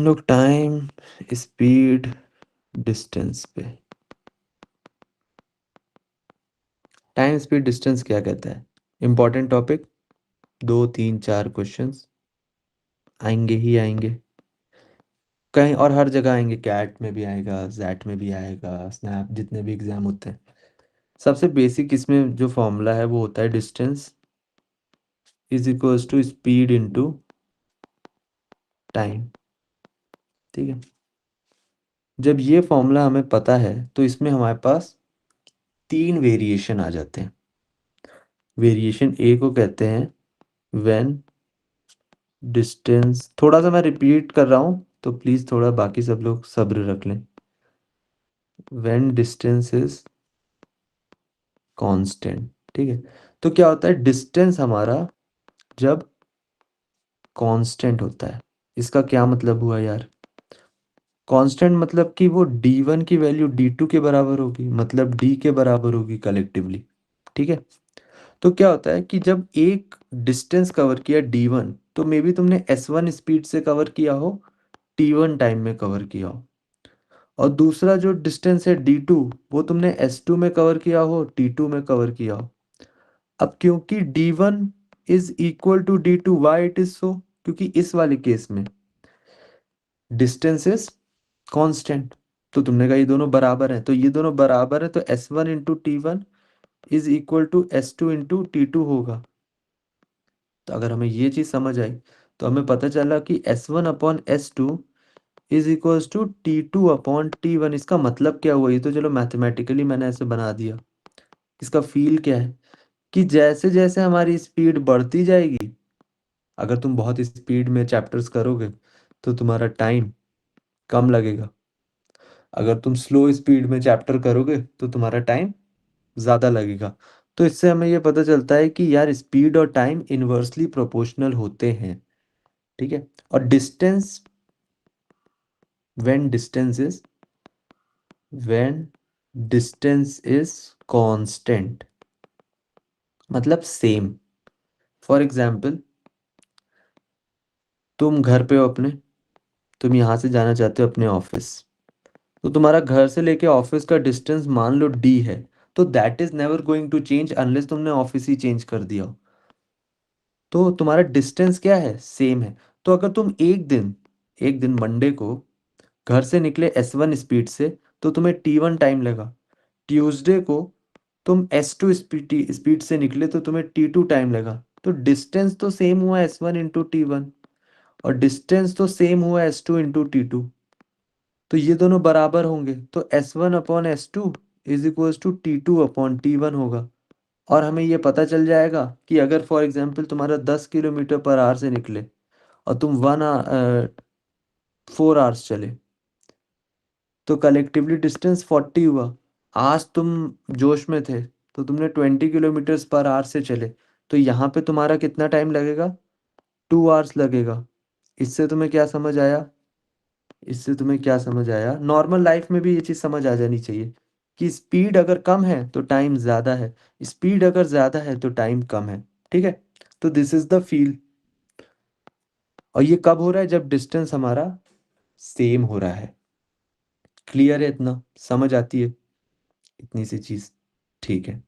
लोग time, speed, distance पे। Time speed distance क्या कहता है? Important topic. 2 3 4 क्वेश्चंस आएंगे ही आएंगे, कहीं और हर जगह आएंगे। कैट में भी आएगा, जैट में भी आएगा, स्नैप, जितने भी एग्जाम होते हैं। सबसे बेसिक इसमें जो फॉर्मूला है वो होता है distance is equals to speed into time. ठीक है। जब ये फॉर्मूला हमें पता है तो इसमें हमारे पास 3 वेरिएशन आ जाते हैं। वेरिएशन ए को कहते हैं व्हेन डिस्टेंस, थोड़ा सा मैं रिपीट कर रहा हूँ तो प्लीज़ थोड़ा बाकी सब लोग सब्र रख लें। When distance is constant. ठीक है। तो क्या होता है डिस्टेंस हमारा जब कांस्टेंट होता है, इसका क्या मतलब हुआ यार? कांस्टेंट मतलब कि वो d1 की वैल्यू d2 के बराबर होगी, मतलब d के बराबर होगी कलेक्टिवली। ठीक है। तो क्या होता है कि जब एक डिस्टेंस कवर किया d1, तो मे बी तुमने s1 स्पीड से कवर किया हो, t1 टाइम में कवर किया हो। और दूसरा जो डिस्टेंस है d2, वो तुमने s2 में कवर किया हो, t2 में कवर किया हो। अब क्योंकि d1 is equal to d2, why it is so? क्योंकि इस वाले केस में डिस्टेंस इज कांस्टेंट। तो तुमने कहा ये दोनों बराबर हैं, तो ये दोनों बराबर है, तो s1 into t1 is equal to s2 into t2 होगा। तो अगर हमें ये चीज समझ आई तो हमें पता चला कि s1 upon s2 is equals to t2 upon t1। इसका मतलब क्या हुआ? ये तो चलो मैथमेटिकली मैंने ऐसे बना दिया। इसका फील क्या है कि जैसे जैसे हमारी स्पीड बढ़ती जाएगी, अगर तुम बहुत स्पीड में चैप्टर्स करोगे तो तुम्हारा टाइम कम लगेगा। अगर तुम स्लो स्पीड में चैप्टर करोगे तो तुम्हारा टाइम ज़्यादा लगेगा। तो इससे हमें ये पता चलता है कि यार स्पीड और टाइम इन्वर्सली प्रोपोर्शनल होते हैं। ठीक है। और distance, when distance is when distance is constant, मतलब सेम। फॉर एग्जाम्पल, तुम घर पे हो अपने, तुम यहाँ से जाना चाहते हो अपने ऑफिस। तो तुम्हारा घर से लेके ऑफिस का डिस्टेंस मान लो d है। तो that is never going to change unless तुमने ऑफिस ही चेंज कर दिया हो। तो तुम्हारा डिस्टेंस क्या है? सेम है। तो अगर तुम एक दिन मंडे को घर से निकले s1 स्पीड से, तो तुम्हें t1 टाइम लगा। ट्यूसडे को तुम s2 स्पीड से निकले तो तुम्हें t2 टाइम लगा। तो डिस्टेंस तो सेम हुआ s1 इंटू टी, और डिस्टेंस तो सेम हुआ s2 इंटू टी। तो ये दोनों बराबर होंगे, तो s1 upon s2 is equals to t2 upon t1 होगा। और हमें ये पता चल जाएगा कि अगर फॉर एग्जांपल तुम्हारा 10 किलोमीटर पर आवर से निकले और तुम 4 आवर्स चले, तो कलेक्टिवली डिस्टेंस 40 हुआ। आज तुम जोश में थे तो तुमने 20 किलोमीटर पर आवर से चले, तो यहाँ पे तुम्हारा कितना टाइम लगेगा? 2 आवर्स लगेगा। इससे तुम्हें क्या समझ आया? इससे तुम्हें क्या समझ आया? नॉर्मल लाइफ में भी ये चीज़ समझ आ जानी चाहिए कि स्पीड अगर कम है तो टाइम ज़्यादा है, स्पीड अगर ज़्यादा है तो टाइम कम है। ठीक है। तो दिस इज द फील। और ये कब हो रहा है? जब डिस्टेंस हमारा सेम हो रहा है। क्लियर है? इतना समझ आती है इतनी सी चीज़? ठीक है।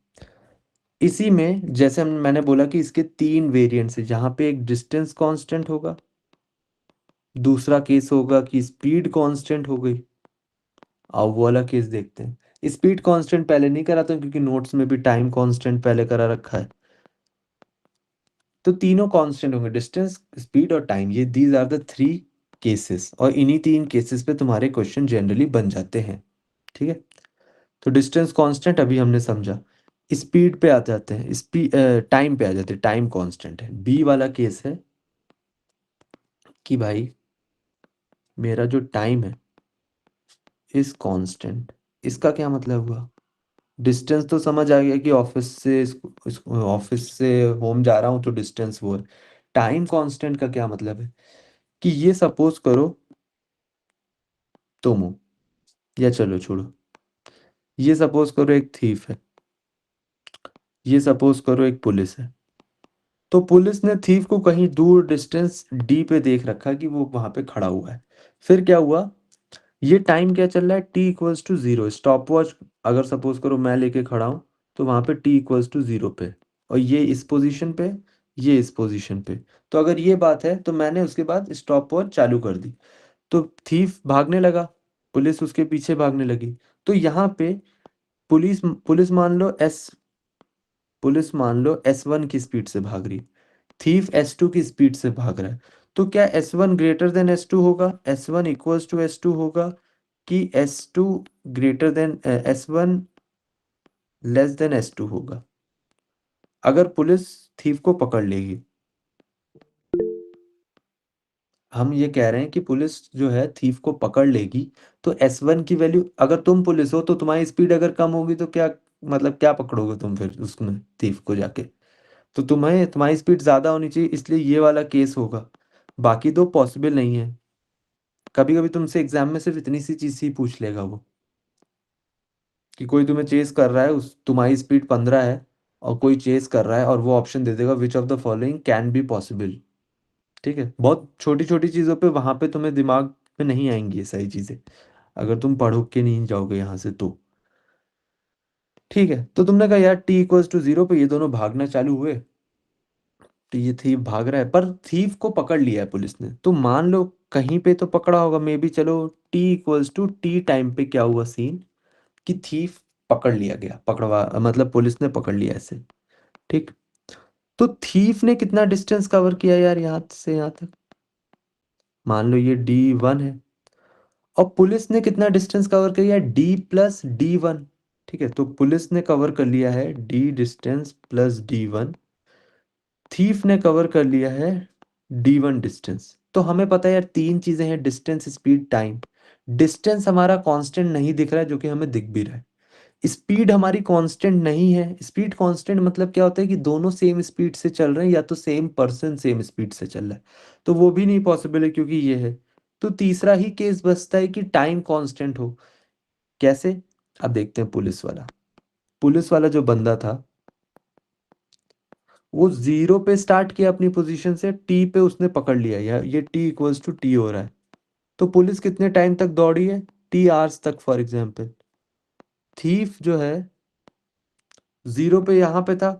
इसी में जैसे मैंने बोला कि इसके 3 वेरिएंट्स है, जहाँ पे एक डिस्टेंस कांस्टेंट होगा, दूसरा केस होगा कि स्पीड कांस्टेंट हो गई। अब वो वाला केस देखते हैं। स्पीड कांस्टेंट पहले नहीं कराता हूँ क्योंकि नोट्स में भी टाइम कांस्टेंट पहले करा रखा है। तो तीनों कांस्टेंट होंगे, डिस्टेंस, स्पीड और टाइम। ये दीज आर द 3 केसेस, और इन्हीं 3 केसेस पे तुम्हारे क्वेश्चन जनरली बन जाते हैं। ठीक है। तो डिस्टेंस कांस्टेंट अभी हमने समझा। स्पीड पे आ जाते हैं, स्पीड टाइम पे आ जाते हैं। टाइम कांस्टेंट है। बी वाला केस है कि भाई मेरा जो टाइम है इज कांस्टेंट। इसका क्या मतलब हुआ? डिस्टेंस तो समझ आ गया कि ऑफिस से होम जा रहा हूँ तो डिस्टेंस वो है। टाइम कांस्टेंट का क्या मतलब है कि ये सपोज करो तुम हो, या चलो छोड़ो, ये सपोज करो एक थीफ है, ये सपोज करो एक पुलिस है। तो पुलिस ने थीफ को कहीं दूर डिस्टेंस डी पे देख रखा कि वो वहां पे खड़ा हुआ है। फिर क्या हुआ, ये टाइम क्या चल रहा है, T equals to zero, stop watch अगर सपोज करो मैं लेके खड़ा हूँ, तो वहां पे टी इक्वल्स टू जीरो पे, और ये इस पोजीशन पे, ये इस पोजीशन पे। तो अगर ये बात है तो मैंने उसके बाद स्टॉप वॉच चालू कर दी, तो थीफ भागने लगा, पुलिस उसके पीछे भागने लगी। तो यहाँ पे पुलिस पुलिस मान लो एस पुलिस मान लो S1 की स्पीड से भाग रही, थीफ S2 की स्पीड से भाग रहा है। तो क्या S1 ग्रेटर देन S2 होगा, S1 इक्वल्स टू S2 होगा, कि S2 greater than S1 less than S2 होगा, अगर पुलिस थीफ को पकड़ लेगी। हम ये कह रहे हैं कि पुलिस जो है थीफ को पकड़ लेगी, तो S1 की वैल्यू, अगर तुम पुलिस हो तो तुम्हारी स्पीड अगर कम होगी तो क्या, मतलब क्या पकड़ोगे तुम फिर उसमें थीफ को जाके, तो तुम्हें तुम्हारी स्पीड ज़्यादा होनी चाहिए, इसलिए ये वाला केस होगा। बाकी दो पॉसिबल नहीं है। कभी कभी तुमसे एग्जाम में सिर्फ इतनी सी चीज़ ही पूछ लेगा वो, कि कोई तुम्हें चेस कर रहा है, उस तुम्हारी स्पीड 15 है, और कोई चेस कर रहा है, और वो ऑप्शन दे देगा which of the following can be possible. ठीक है, बहुत छोटी छोटी चीज़ों पे वहां पे तुम्हें दिमाग में नहीं आएंगी ये सारी चीज़ें, अगर तुम पढ़ो के नहीं जाओगे यहाँ से तो। ठीक है, तो तुमने कहा यार टी इक्वल्स टू जीरो पे ये दोनों भागना चालू हुए, तो ये थीव भाग रहा है, पर थीव को पकड़ लिया है पुलिस ने, तो मान लो कहीं पे तो पकड़ा होगा मे बी, चलो T equals to T time पे क्या हुआ सीन, कि थीफ पकड़ लिया गया, पकड़वा मतलब पुलिस ने पकड़ लिया ऐसे। ठीक, तो थीफ ने कितना डिस्टेंस कवर किया यार यहाँ से यहाँ तक, मान लो ये D1 है, और पुलिस ने कितना डिस्टेंस कवर किया, D+D1। ठीक है, तो पुलिस ने कवर कर लिया है D distance plus D1, thief ने कवर कर लिया है D1 डिस्टेंस। तो हमें पता है यार तीन चीजें हैं, डिस्टेंस, स्पीड, टाइम। डिस्टेंस हमारा कांस्टेंट नहीं दिख रहा है, जो कि हमें दिख भी रहा है। स्पीड हमारी कांस्टेंट नहीं है, स्पीड कांस्टेंट मतलब क्या होता है कि दोनों सेम स्पीड से चल रहे हैं, या तो सेम पर्सन सेम स्पीड से चल रहा है, तो वो भी नहीं पॉसिबल है क्योंकि ये है। तो तीसरा ही केस बचता है कि टाइम कांस्टेंट हो। कैसे, अब देखते हैं। पुलिस वाला जो बंदा था, वो जीरो पे स्टार्ट किया अपनी पोजीशन से, टी पे उसने पकड़ लिया, ये टी इक्वल्स टू टी हो रहा है। तो पुलिस कितने टाइम तक दौड़ी है, T आवर्स तक फॉर एग्जाम्पल। थीफ जो है जीरो पे यहाँ पे था,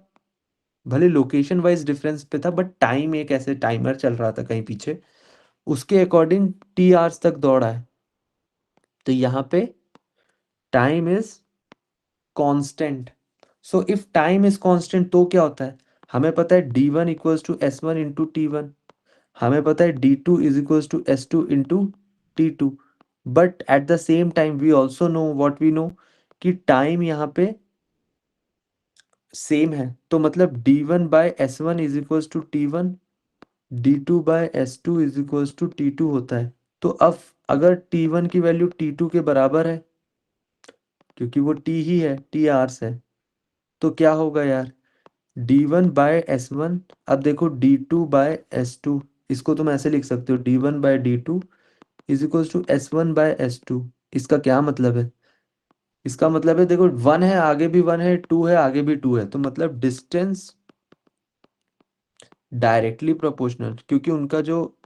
भले लोकेशन वाइज डिफरेंस पे था, बट टाइम एक ऐसे टाइमर चल रहा था कहीं पीछे, उसके अकॉर्डिंग T आवर्स तक दौड़ा है। तो यहाँ पे time is constant. So if time is constant तो क्या होता है, हमें पता है D1 equals to S1 into T1, हमें पता है D2 is equals to S2 into T2, but at the same time we also know what we know, कि टाइम यहाँ पे सेम है, तो मतलब D1/S1 is equals to T1, D2/S2 is equals to T2 होता है। तो अब अगर T1 की वैल्यू T2 के बराबर है, क्योंकि वो T ही है, T आवर्स है, तो क्या होगा यार, D1/S1, अब देखो D2/S2, इसको तुम ऐसे लिख सकते हो D1/D2 is equals to S1/S2। इसका क्या मतलब है, इसका मतलब है देखो, वन है आगे भी वन है, टू है आगे भी टू है, तो मतलब डिस्टेंस डायरेक्टली प्रोपोर्शनल, क्योंकि उनका जो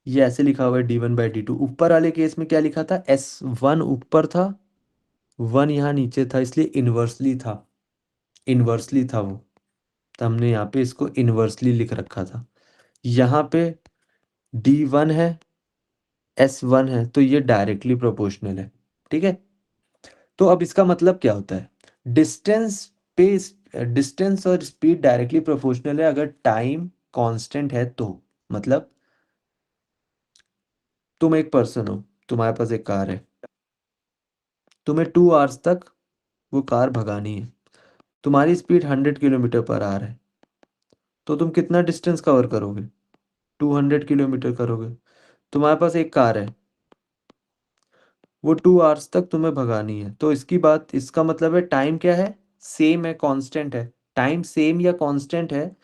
ये ऐसे लिखा हुआ है D1/D2, ऊपर वाले केस में क्या लिखा था, S1 ऊपर था, वन यहाँ नीचे था, इसलिए इनवर्सली था, इनवर्सली था वो, तो हमने यहाँ पे इसको इनवर्सली लिख रखा था। यहाँ पे D1 है, S1 है, तो ये डायरेक्टली प्रोपोर्शनल है। ठीक है, तो अब इसका मतलब क्या होता है, डिस्टेंस पे डिस्टेंस और स्पीड डायरेक्टली प्रोपोर्शनल है अगर टाइम कांस्टेंट है तो। मतलब तुम एक पर्सन हो, तुम्हारे पास एक कार है, तुम्हें 2 आवर्स तक वो कार भगानी है, तुम्हारी स्पीड 100 किलोमीटर पर आवर है, तो तुम कितना डिस्टेंस कवर करोगे, 200 किलोमीटर करोगे। तुम्हारे पास एक कार है, वो 2 आवर्स तक तुम्हें भगानी है, तो इसकी बात, इसका मतलब है टाइम क्या है, सेम है, कांस्टेंट है। टाइम सेम या कांस्टेंट है,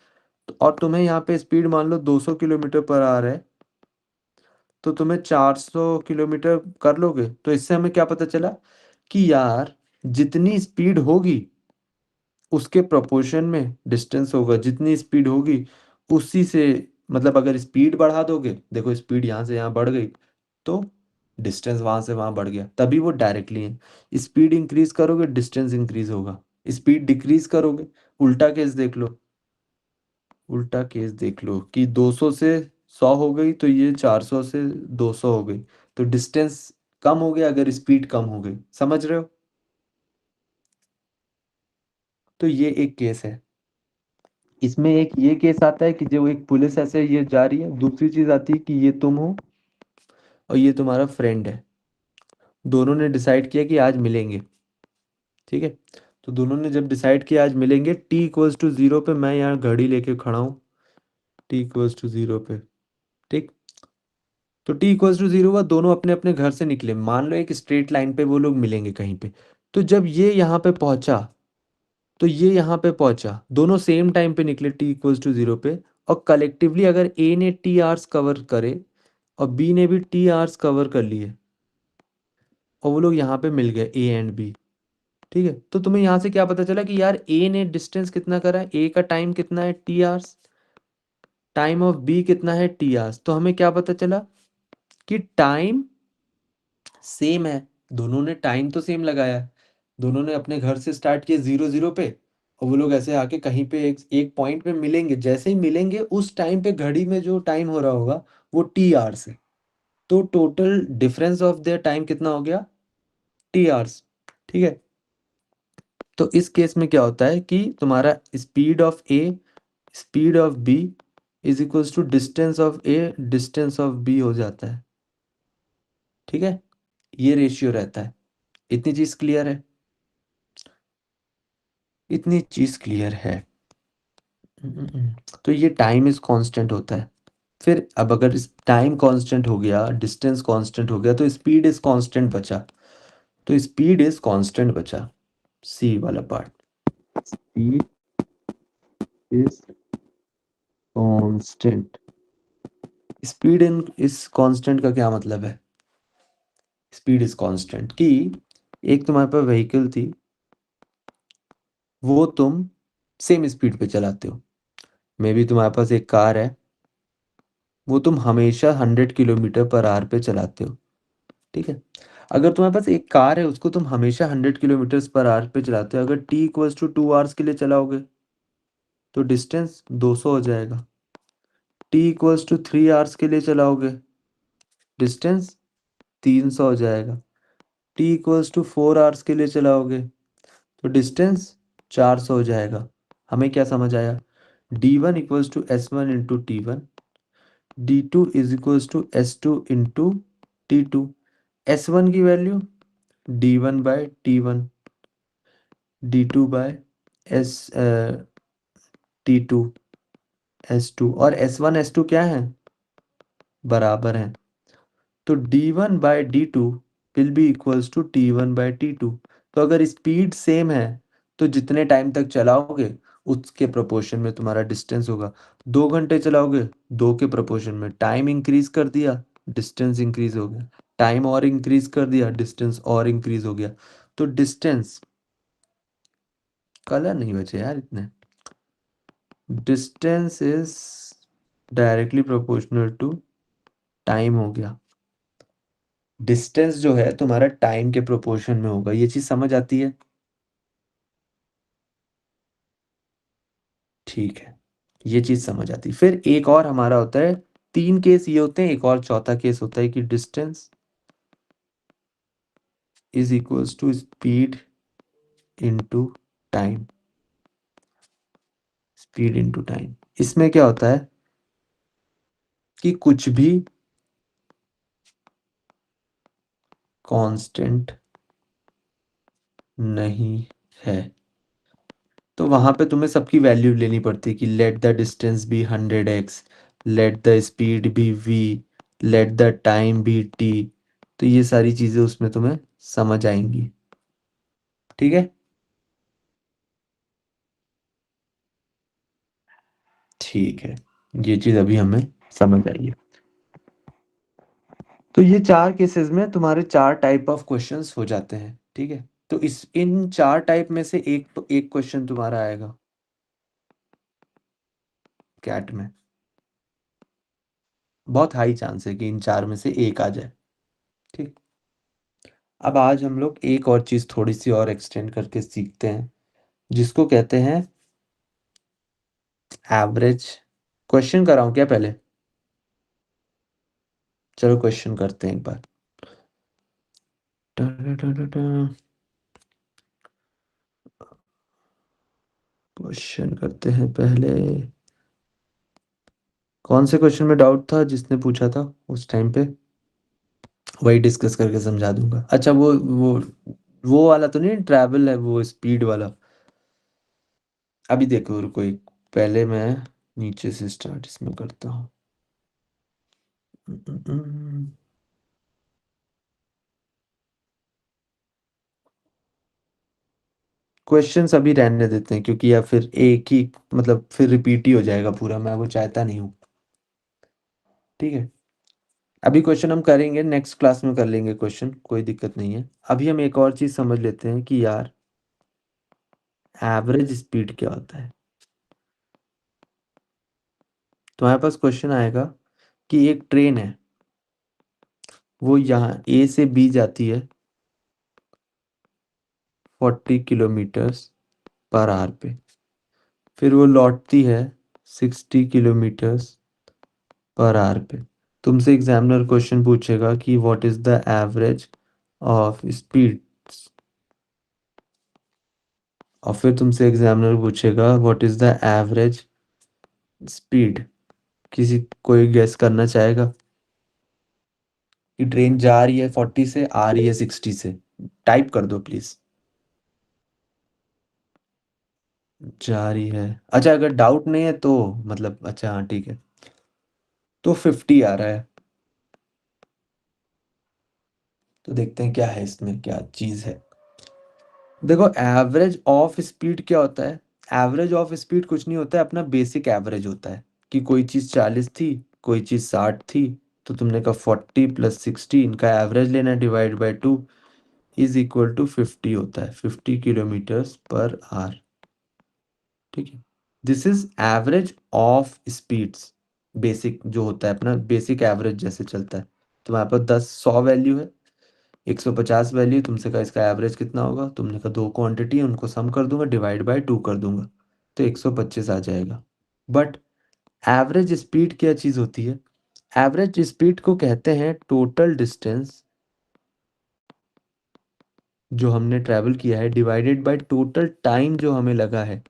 और तुम्हें यहाँ पे स्पीड मान लो 200 किलोमीटर पर आवर है, तो तुम्हें 400 किलोमीटर कर लोगे। तो इससे हमें क्या पता चला, कि यार जितनी स्पीड होगी उसके प्रोपोर्शन में डिस्टेंस होगा, जितनी स्पीड होगी उसी से मतलब अगर स्पीड बढ़ा दोगे, देखो स्पीड यहाँ से यहाँ बढ़ गई, तो डिस्टेंस वहां से वहां बढ़ गया, तभी वो डायरेक्टली है। स्पीड इंक्रीज करोगे, डिस्टेंस इंक्रीज होगा। स्पीड डिक्रीज करोगे, उल्टा केस देख लो, उल्टा केस देख लो कि 200 से 100 हो गई, तो ये 400 से 200 हो गई, तो डिस्टेंस कम हो गया अगर स्पीड कम हो गई। समझ रहे हो? तो ये एक केस है। इसमें एक ये केस आता है कि जो एक पुलिस ऐसे ये जा रही है, दूसरी चीज आती है कि ये तुम हो और ये तुम्हारा फ्रेंड है, दोनों ने डिसाइड किया कि आज मिलेंगे। ठीक है, तो दोनों ने जब डिसाइड किया आज मिलेंगे, टी इक्वल्स टू जीरो पे, मैं यहाँ घड़ी लेके खड़ा हूँ, टी इक्वल्स टू जीरो पे। ठीक, तो टी इक्वल्स टू जीरो हुआ, दोनों अपने अपने घर से निकले, मान लो एक स्ट्रेट लाइन पे वो लोग मिलेंगे कहीं पे। तो जब ये यहाँ पे पहुंचा, तो ये यहाँ पे पहुंचा, दोनों सेम टाइम पे निकले टी इक्वल्स टू जीरो पे, और कलेक्टिवली अगर ए ने टी आवर्स कवर करे और बी ने भी टी आवर्स कवर कर लिए, और वो लोग यहाँ पे मिल गए, ए एंड बी। ठीक है, तो तुम्हें यहाँ से क्या पता चला कि यार ए ने डिस्टेंस कितना करा है, ए का टाइम कितना है, T hours, time of B कितना है, टी आवर्स। तो हमें क्या पता चला कि टाइम सेम है, दोनों ने टाइम तो सेम लगाया है, दोनों ने अपने घर से स्टार्ट किया 0 0 पे, और वो लोग ऐसे आके कहीं पे एक पॉइंट पे मिलेंगे, जैसे ही मिलेंगे उस टाइम पे घड़ी में जो टाइम हो रहा होगा वो टी आवर्स है। तो total difference of their time कितना हो गया, टी आवर्स। ठीक है, तो इस केस में क्या होता है कि तुम्हारा speed of A, speed of B is equals to distance of A, distance of B हो जाता है। ठीक है, ये रेशियो रहता है। इतनी चीज क्लियर है? इतनी चीज क्लियर है। तो ये टाइम इज कांस्टेंट होता है। फिर अब अगर इस टाइम कांस्टेंट हो गया, डिस्टेंस कांस्टेंट हो गया, तो स्पीड इज कांस्टेंट बचा। तो स्पीड इज कांस्टेंट बचा, सी वाला part, speed is constant. Speed in इस कांस्टेंट का क्या मतलब है? स्पीड इज कांस्टेंट कि एक तुम्हारे पास व्हीकल थी, वो तुम सेम स्पीड पे चलाते हो। मे बी तुम्हारे पास एक कार है, वो तुम हमेशा 100 किलोमीटर पर आवर पे चलाते हो। ठीक है, अगर तुम्हारे पास एक कार है, उसको तुम हमेशा 100 किलोमीटर पर आवर पे चलाते हो, अगर टी इक्वल्स टू 2 आवर्स के लिए चलाओगे, तो डिस्टेंस 200 हो जाएगा। टी इक्वल्स टू 3 आवर्स के लिए चलाओगे, डिस्टेंस 300 हो जाएगा। टी इक्वल्स टू 4 आवर्स के लिए चलाओगे, तो डिस्टेंस 400 हो जाएगा। हमें क्या समझ आया? d1 = s1 × t1, d2 = s2 × t2। s1 की value d1/t1, d2/s t2, s2, और s1 s2 क्या है, बराबर है। तो d1/d2 will be equals to t1/t2। तो अगर स्पीड सेम है, तो जितने टाइम तक चलाओगे उसके प्रोपोर्शन में तुम्हारा डिस्टेंस होगा। 2 घंटे चलाओगे, दो के प्रोपोर्शन में, टाइम इंक्रीज कर दिया, डिस्टेंस इंक्रीज हो गया, टाइम और इंक्रीज कर दिया, डिस्टेंस और इंक्रीज हो गया। तो डिस्टेंस, कलर नहीं बचे यार इतने, distance is directly proportional to time हो गया। डिस्टेंस जो है तुम्हारा टाइम के प्रोपोर्शन में होगा, ये चीज समझ आती है? ठीक है, ये चीज समझ आती है। फिर एक और हमारा होता है, तीन केस ये होते हैं, एक और चौथा केस होता है कि distance is equals to speed into time, speed into time. इसमें क्या होता है कि कुछ भी कांस्टेंट नहीं है, तो वहां पे तुम्हें सबकी वैल्यू लेनी पड़ती है कि let the distance be 100x, let the speed be v, let the time be t। तो ये सारी चीजें उसमें तुम्हें समझ आएंगी। ठीक है, ठीक है, ये चीज अभी हमें समझ आई है। तो ये चार केसेस में तुम्हारे चार टाइप ऑफ क्वेश्चंस हो जाते हैं। ठीक है, तो इस इन चार टाइप में से एक एक क्वेश्चन तुम्हारा आएगा कैट में। बहुत हाई चांस है कि इन चार में से एक आ जाए। ठीक। अब आज हम लोग एक और चीज थोड़ी सी और एक्सटेंड करके सीखते हैं, जिसको कहते हैं एवरेज। क्वेश्चन कराऊं क्या पहले? चलो क्वेश्चन करते हैं एक बार। क्वेश्चन करते हैं पहले। कौन से क्वेश्चन में डाउट था जिसने पूछा था उस टाइम पे? वही डिस्कस करके समझा दूंगा। अच्छा, वो वाला तो नहीं, ट्रैवल है वो स्पीड वाला। अभी देखो रुको एक, पहले मैं नीचे से स्टार्ट इसमें करता हूँ। क्वेश्चंस अभी रहने देते हैं, क्योंकि या फिर एक ही मतलब फिर रिपीट ही हो जाएगा पूरा, मैं वो चाहता नहीं हूँ। ठीक है। अभी क्वेश्चन हम करेंगे, नेक्स्ट क्लास में कर लेंगे क्वेश्चन, कोई दिक्कत नहीं है। अभी हम एक और चीज समझ लेते हैं कि यार एवरेज स्पीड क्या होता है। तुम्हारे पास क्वेश्चन आएगा कि एक ट्रेन है, वो यहाँ ए से बी जाती है 40 किलोमीटर्स पर आवर पे, फिर वो लौटती है 60 किलोमीटर्स पर आवर पे। तुमसे एग्जामिनर क्वेश्चन पूछेगा कि what is the average of speed, और फिर तुमसे एग्जामिनर पूछेगा what is the average speed. किसी कोई गेस करना चाहेगा कि ट्रेन जा रही है 40 से, आ रही है 60 से? टाइप कर दो प्लीज। जा रही है। अच्छा, अगर डाउट नहीं है तो मतलब, अच्छा हाँ ठीक है, तो 50 आ रहा है। तो देखते हैं क्या है इसमें, क्या चीज है। देखो, एवरेज ऑफ स्पीड क्या होता है? एवरेज ऑफ स्पीड कुछ नहीं होता है, अपना बेसिक एवरेज होता है कि कोई चीज 40 थी, कोई चीज 60 थी, तो तुमने कहा 40 प्लस 60, इनका एवरेज लेना, divide by 2 is equal to 50 होता है, 50 किलोमीटर्स पर आवर। ठीक है। This is average of speeds. Basic जो होता है अपना बेसिक एवरेज जैसे चलता है। तुम्हारे पास 10 100 वैल्यू है, 150 वैल्यू, तुमसे कहा इसका एवरेज कितना होगा, तुमने कहा दो क्वांटिटी है उनको सम कर दूंगा, डिवाइड बाय 2 कर दूंगा, तो 125 आ जाएगा। बट एवरेज स्पीड क्या चीज़ होती है? एवरेज स्पीड को कहते हैं टोटल डिस्टेंस जो हमने ट्रैवल किया है, डिवाइडेड बाय टोटल टाइम जो हमें लगा है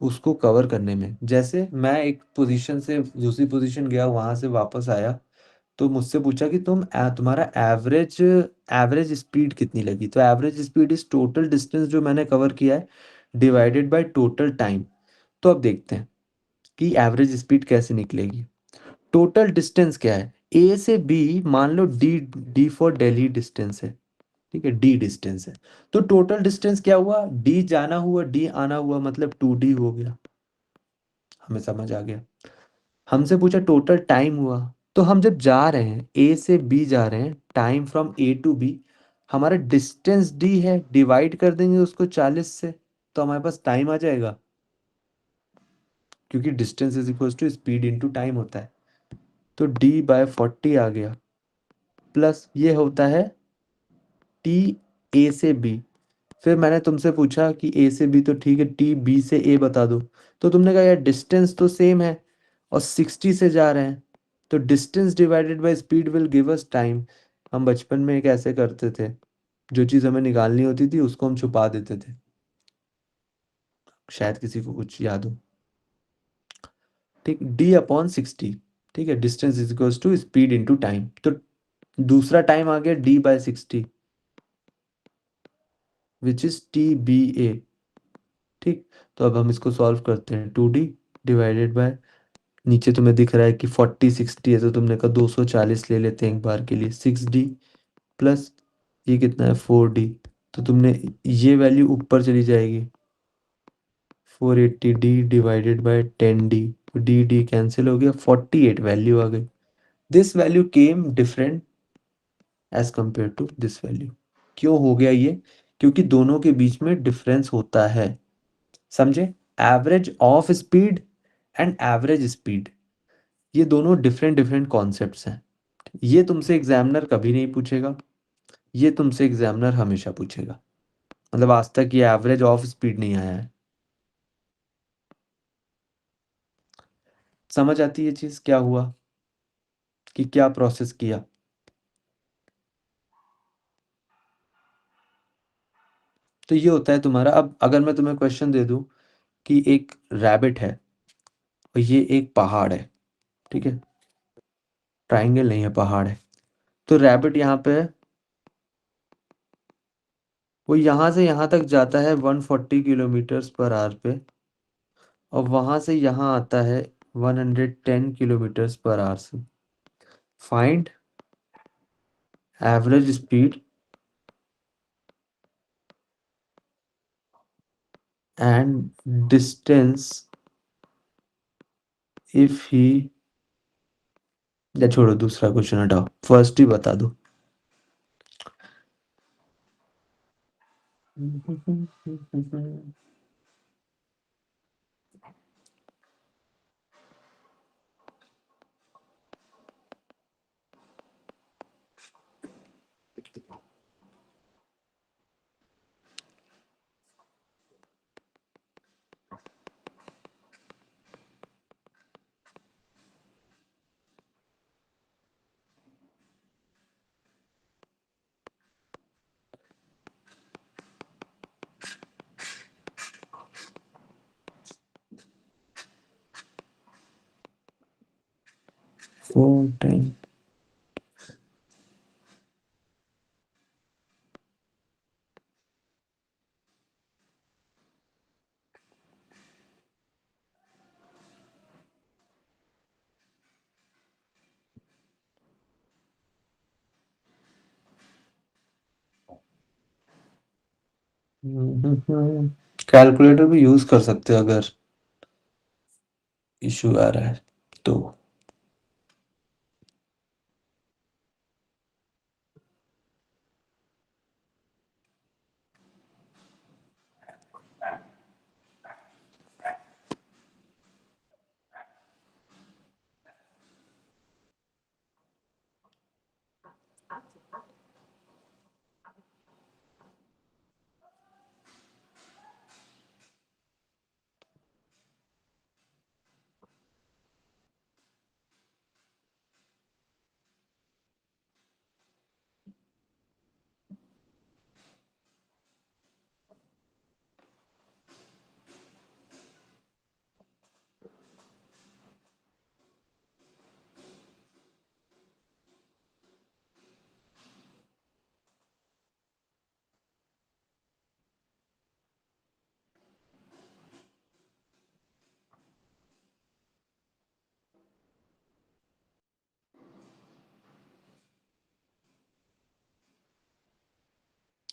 उसको कवर करने में। जैसे मैं एक पोजीशन से दूसरी पोजीशन गया, वहां से वापस आया, तो मुझसे पूछा कि तुम्हारा एवरेज एवरेज स्पीड कितनी लगी, तो average speed is total distance जो मैंने कवर किया है, डिवाइडेड बाय टोटल टाइम। तो अब देखते हैं कि एवरेज स्पीड कैसे निकलेगी। टोटल डिस्टेंस क्या है? ए से बी, मान लो D, D for Delhi distance है। ठीक है, डी डिस्टेंस है। तो टोटल डिस्टेंस क्या हुआ? डी जाना हुआ, डी आना हुआ, मतलब 2D हो गया। हमें समझ आ गया। हमसे पूछा टोटल टाइम हुआ, तो हम जब जा रहे हैं ए से बी जा रहे हैं, time from A to B, हमारा डिस्टेंस डी है, डिवाइड कर देंगे उसको 40 से, तो हमारे पास टाइम आ जाएगा, क्योंकि distance is equal to speed into time होता है। तो D/40 आ गया, प्लस ये होता है टी ए से बी। फिर मैंने तुमसे पूछा कि ए से बी तो ठीक है, टी बी से ए बता दो, तो तुमने कहा यार डिस्टेंस तो सेम है और 60 से जा रहे हैं, तो distance divided by speed will give us time. हम बचपन में एक ऐसे करते थे, जो चीज़ हमें निकालनी होती थी उसको हम छुपा देते थे। शायद किसी को कुछ याद हो। ठीक, D/60। ठीक है, distance is equal to speed into time, तो दूसरा टाइम आ गया D/60, विच इज TBA। ठीक। तो अब हम इसको सॉल्व करते हैं। 2D डिवाइडेड बाय, नीचे तुम्हें दिख रहा है कि 40 60 है, तो तुमने कहा 240 ले लेते हैं एक बार के लिए, 6D प्लस ये कितना है 4D, तो तुमने ये वैल्यू ऊपर चली जाएगी, 480D divided by 10D, D D cancel हो गया, 48 वैल्यू आ गई। This value came different as compare to this value. क्यों हो गया ये? क्योंकि दोनों के बीच में डिफरेंस होता है। समझे? Average of speed and average speed. ये दोनों डिफरेंट डिफरेंट कॉन्सेप्ट्स हैं। ये तुमसे एग्जामिनर कभी नहीं पूछेगा, ये तुमसे एग्जामिनर हमेशा पूछेगा। मतलब आज तक ये एवरेज ऑफ स्पीड नहीं आया है। समझ आती है ये चीज़ क्या हुआ, कि क्या प्रोसेस किया। तो ये होता है तुम्हारा। अब अगर मैं तुम्हें क्वेश्चन दे दूं कि एक रैबिट है और ये एक पहाड़ है, ठीक है, ट्रायंगल नहीं है, पहाड़ है। तो रैबिट यहाँ पे है, वो यहाँ से यहाँ तक जाता है 140 किलोमीटर्स पर आवर पे, और वहां से यहाँ आता है 110 किलोमीटर्स पर आवर से। Find average speed and distance if he, या छोड़ो दूसरा क्वेश्चन हटाओ, फर्स्ट ही बता दो। 4 10। कैलकुलेटर भी यूज कर सकते हो अगर इशू आ रहा है तो।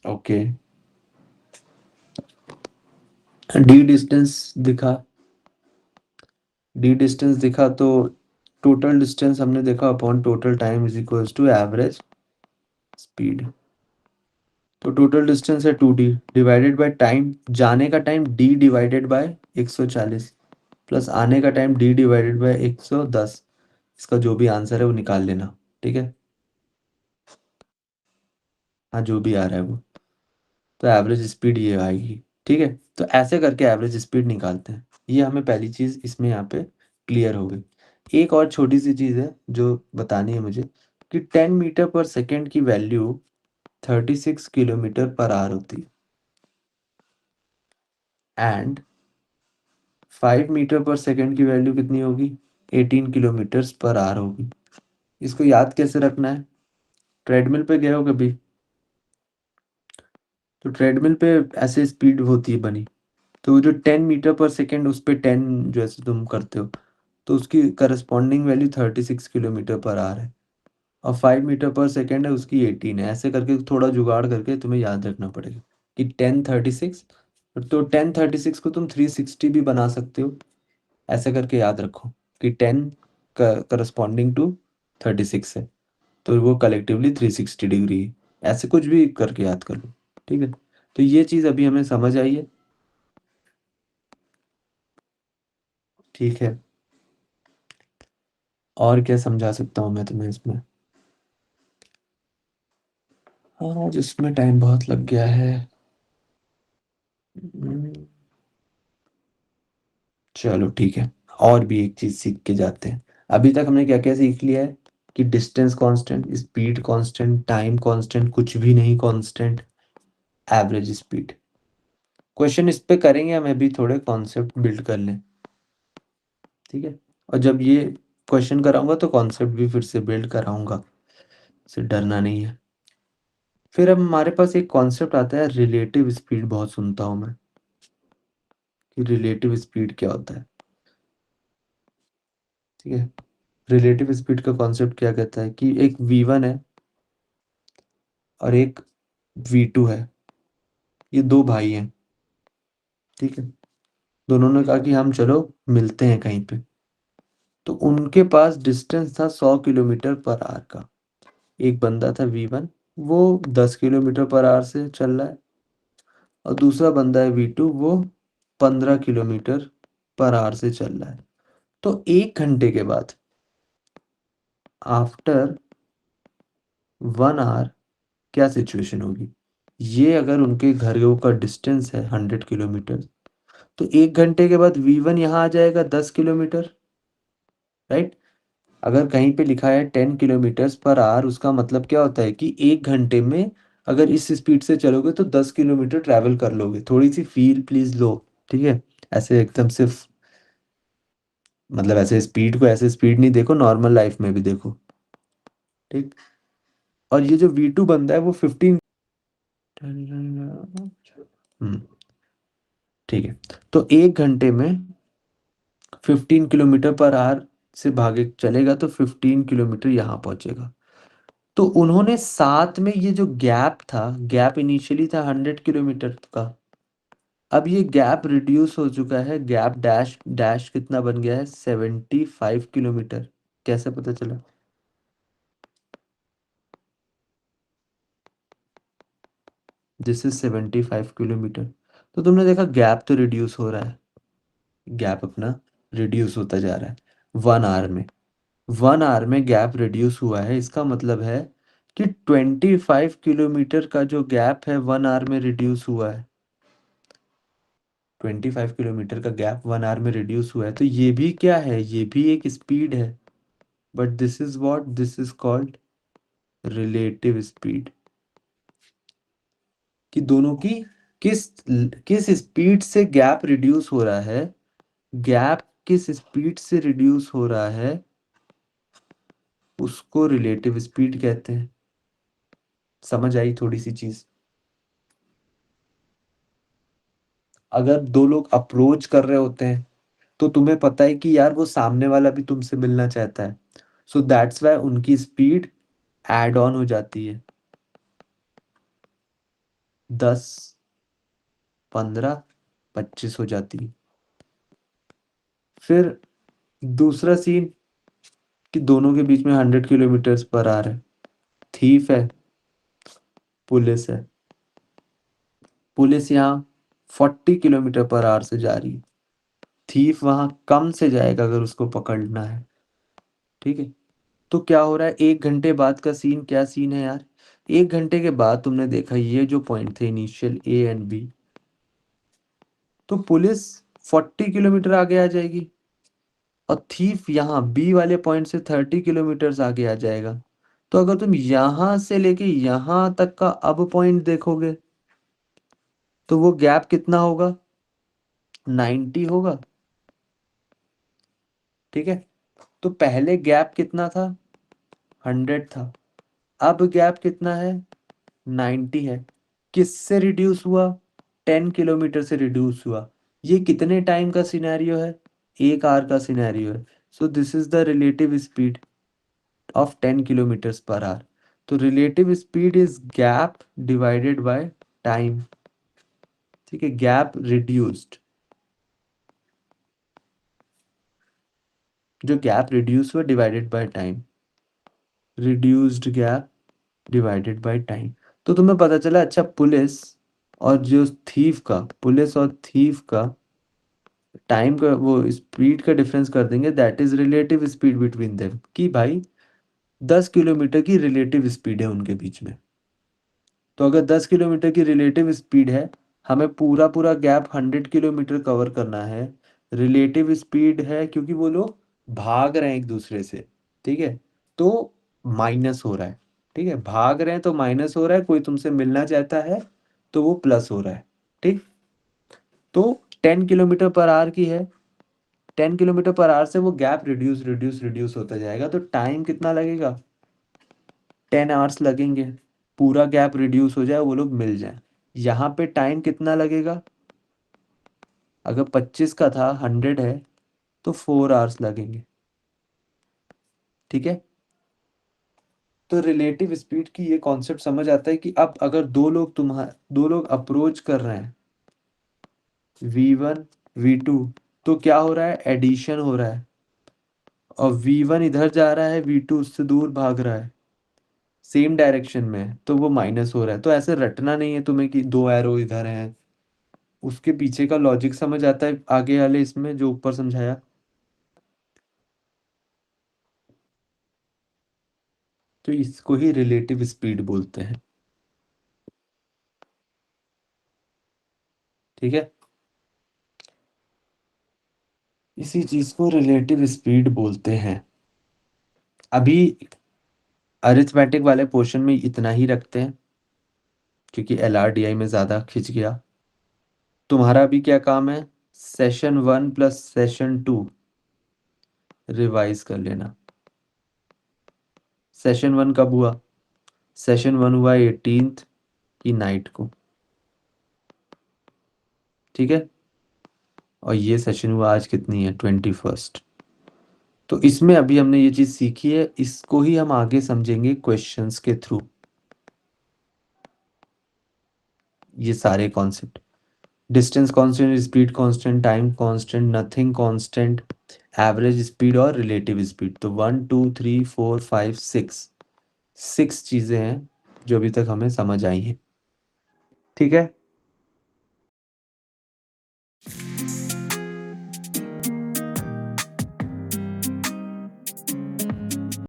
ओके, डी डिस्टेंस दिखा, डी डिस्टेंस दिखा तो टोटल डिस्टेंस हमने देखा upon total time is equals to average speed. तो टोटल डिस्टेंस है 2D डिवाइडेड बाय टाइम, जाने का time D divided by 140 plus आने का टाइम D डिवाइडेड बाय 110। इसका जो भी आंसर है वो निकाल लेना, ठीक है। हाँ, जो भी आ रहा है वो। तो एवरेज स्पीड ये आएगी, ठीक है। तो ऐसे करके एवरेज स्पीड निकालते हैं। ये हमें पहली चीज़ इसमें यहाँ पे क्लियर हो गई। एक और छोटी सी चीज़ है जो बतानी है मुझे, कि 10 मीटर पर सेकेंड की वैल्यू 36 किलोमीटर पर आवर होती है, एंड 5 मीटर पर सेकेंड की वैल्यू कितनी होगी, 18 किलोमीटर्स पर आवर होगी। इसको याद कैसे रखना है, ट्रेडमिल पे गए हो कभी, तो ट्रेडमिल पे ऐसे स्पीड होती है बनी। तो जो 10 मीटर पर सेकेंड उस पे 10 जैसे तुम करते हो, तो उसकी corresponding value 36 kilometre per our है। और 5 मीटर पर सेकेंड है, उसकी 18 है। ऐसे करके थोड़ा जुगाड़ करके तुम्हें याद रखना पड़ेगा कि 1036। तो 1036 को तुम 360 भी बना सकते हो। ऐसे करके याद रखो कि 10 करस्पॉन्डिंग टू 36 है, तो वो कलेक्टिवली 360 डिग्री है। ऐसे कुछ भी करके याद कर लो, ठीक है। तो ये चीज़ अभी हमें समझ आई है, ठीक है। और क्या समझा सकता हूँ मैं तुम्हें इसमें? हाँ, जिसमें टाइम बहुत लग गया है। हम्म, चलो ठीक है। और भी एक चीज सीख के जाते हैं। अभी तक हमने क्या क्या सीख लिया है? कि distance constant, speed constant, time constant, कुछ भी नहीं कांस्टेंट, एवरेज स्पीड। क्वेश्चन इस पे करेंगे हम अभी, थोड़े कॉन्सेप्ट बिल्ड कर लें। ठीक है। और जब ये क्वेश्चन कराऊंगा तो कॉन्सेप्ट भी फिर से बिल्ड कराऊंगा, से डरना नहीं है। फिर अब हमारे पास एक कॉन्सेप्ट आता है रिलेटिव स्पीड, बहुत सुनता हूँ मैं कि रिलेटिव स्पीड क्या होता है। ठीक है। रिलेटिव स्पीड का कॉन्सेप्ट क्या कहता है कि एक V1 है और एक V2 है। ये दो भाई हैं। ठीक है। दोनों ने कहा कि हम चलो मिलते हैं कहीं पे। तो उनके पास डिस्टेंस था 100 किलोमीटर पर आवर का। एक बंदा था V1, वो 10 किलोमीटर पर आवर से चल रहा है। और दूसरा बंदा है V2, वो 15 किलोमीटर पर आवर से चल रहा है। तो 1 घंटे के बाद, आफ्टर 1 आवर, क्या सिचुएशन होगी? ये अगर उनके घरों का डिस्टेंस है 100 किलोमीटर, तो 1 घंटे के बाद V1 यहाँ आ जाएगा 10 किलोमीटर। राइट। अगर कहीं पे लिखा है 10 किलोमीटर पर आवर, उसका मतलब क्या होता है कि 1 घंटे में अगर इस स्पीड से चलोगे तो 10 किलोमीटर ट्रैवल कर लोगे। थोड़ी सी फील प्लीज लो। ठीक है। ऐसे एकदम से मतलब ऐसे स्पीड को ऐसे स्पीड नहीं देखो, नॉर्मल लाइफ में भी देखो। ठीक। और ये जो V2 बंदा है वो 15। हम्म। ठीक है। तो 1 घंटे में 15 किलोमीटर पर आवर से भागे चलेगा तो 15 किलोमीटर यहाँ पहुंचेगा। तो उन्होंने साथ में ये जो गैप था, गैप इनिशियली था 100 किलोमीटर का। अब ये गैप रिड्यूस हो चुका है, गैप डैश डैश कितना बन गया है? 75 किलोमीटर। कैसे पता चला? This is 75 kilometre. तो तुमने देखा गैप तो रिड्यूस हो रहा है, गैप अपना रिड्यूस होता जा रहा है 1 आवर में। 1 आवर में गैप रिड्यूस हुआ है, इसका मतलब है कि 25 किलोमीटर का जो गैप है 1 आवर में रिड्यूस हुआ है। 25 किलोमीटर का गैप 1 आवर में रिड्यूस हुआ है, तो ये भी क्या है? ये भी एक स्पीड है। But this is what, this is called relative speed. कि दोनों की किस किस स्पीड से गैप रिड्यूस हो रहा है, गैप किस स्पीड से रिड्यूस हो रहा है, उसको रिलेटिव स्पीड कहते हैं। समझ आई थोड़ी सी चीज? अगर दो लोग अप्रोच कर रहे होते हैं तो तुम्हें पता है कि यार वो सामने वाला भी तुमसे मिलना चाहता है, सो दैट्स वाई उनकी स्पीड ऐड ऑन हो जाती है। 10, 15, 25 हो जाती है। फिर दूसरा सीन, कि दोनों के बीच में 100 किलोमीटर पर आवर है। थीफ है, पुलिस है। पुलिस यहाँ 40 किलोमीटर पर आवर से जा रही है। थीफ वहां कम से जाएगा अगर उसको पकड़ना है। ठीक है। तो क्या हो रहा है 1 घंटे बाद का सीन? क्या सीन है यार? 1 घंटे के बाद तुमने देखा ये जो पॉइंट थे इनिशियल A एंड B, तो पुलिस 40 किलोमीटर आगे आ जाएगी और थीफ यहाँ बी वाले पॉइंट से 30 किलोमीटर आगे आ जाएगा। तो अगर तुम यहां से लेके यहां तक का अब पॉइंट देखोगे तो वो गैप कितना होगा? 90 होगा। ठीक है। तो पहले गैप कितना था? 100 था। अब गैप कितना है? 90 है। किससे रिड्यूस हुआ? 10 किलोमीटर से रिड्यूस हुआ। ये कितने टाइम का सिनेरियो है? 1 आवर का सिनेरियो है। So this is the relative speed of 10 kilometre per hour. तो relative speed is gap divided by time. ठीक है। गैप रिड्यूस्ड, जो गैप रिड्यूस हुआ divided by time, reduced gap divided by time. तो तुम्हें पता चला, अच्छा पुलिस और जो थीफ का, पुलिस और थीफ का टाइम का वो स्पीड का डिफरेंस कर देंगे, that is relative speed between them, कि भाई 10 किलोमीटर की रिलेटिव स्पीड है उनके बीच में। तो अगर 10 किलोमीटर की रिलेटिव स्पीड है, हमें पूरा पूरा गैप 100 किलोमीटर कवर करना है। रिलेटिव स्पीड है क्योंकि वो लोग भाग रहे हैं एक दूसरे से, ठीक है, तो माइनस हो रहा है। ठीक है, भाग रहे हैं तो माइनस हो रहा है, कोई तुमसे मिलना चाहता है तो वो प्लस हो रहा है। ठीक, तो 10 किलोमीटर पर आवर की है, 10 किलोमीटर पर आवर से वो गैप रिड्यूस रिड्यूस रिड्यूस होता जाएगा, तो टाइम कितना लगेगा, 10 आवर्स लगेंगे, पूरा गैप रिड्यूस हो जाए, वो लोग मिल जाए। यहाँ पे टाइम कितना लगेगा, अगर 25 का था 100 है तो 4 आवर्स लगेंगे। ठीक है, तो रिलेटिव स्पीड की ये कॉन्सेप्ट समझ आता है कि अब अगर दो लोग अप्रोच कर रहे हैं, V1 V2, तो क्या हो रहा है, एडिशन हो रहा है, और V1 इधर जा रहा है, V2 उससे दूर भाग रहा है सेम डायरेक्शन में, तो वो माइनस हो रहा है। तो ऐसे रटना नहीं है तुम्हें कि दो एरो इधर हैं, उसके पीछे का लॉजिक समझ आता है आगे वाले इसमें जो ऊपर समझाया। तो इसको ही रिलेटिव स्पीड बोलते हैं। ठीक है, इसी चीज को रिलेटिव स्पीड बोलते हैं। अभी अरिथमेटिक वाले पोर्शन में इतना ही रखते हैं, क्योंकि LRDI में ज़्यादा खिंच गया। तुम्हारा अभी क्या काम है, सेशन 1 प्लस सेशन 2 रिवाइज कर लेना। सेशन 1 कब हुआ, सेशन 1 हुआ 18th की नाइट को। ठीक है, और ये सेशन हुआ आज कितनी है, 21st। तो इसमें अभी हमने ये चीज़ सीखी है, इसको ही हम आगे समझेंगे क्वेश्चंस के थ्रू, ये सारे concept. Distance constant, speed constant, time constant, nothing constant, average speed और रिलेटिव स्पीड। तो 1 2 3 4 5 6 6 चीज़ें हैं जो अभी तक हमें समझ आई हैं। ठीक है,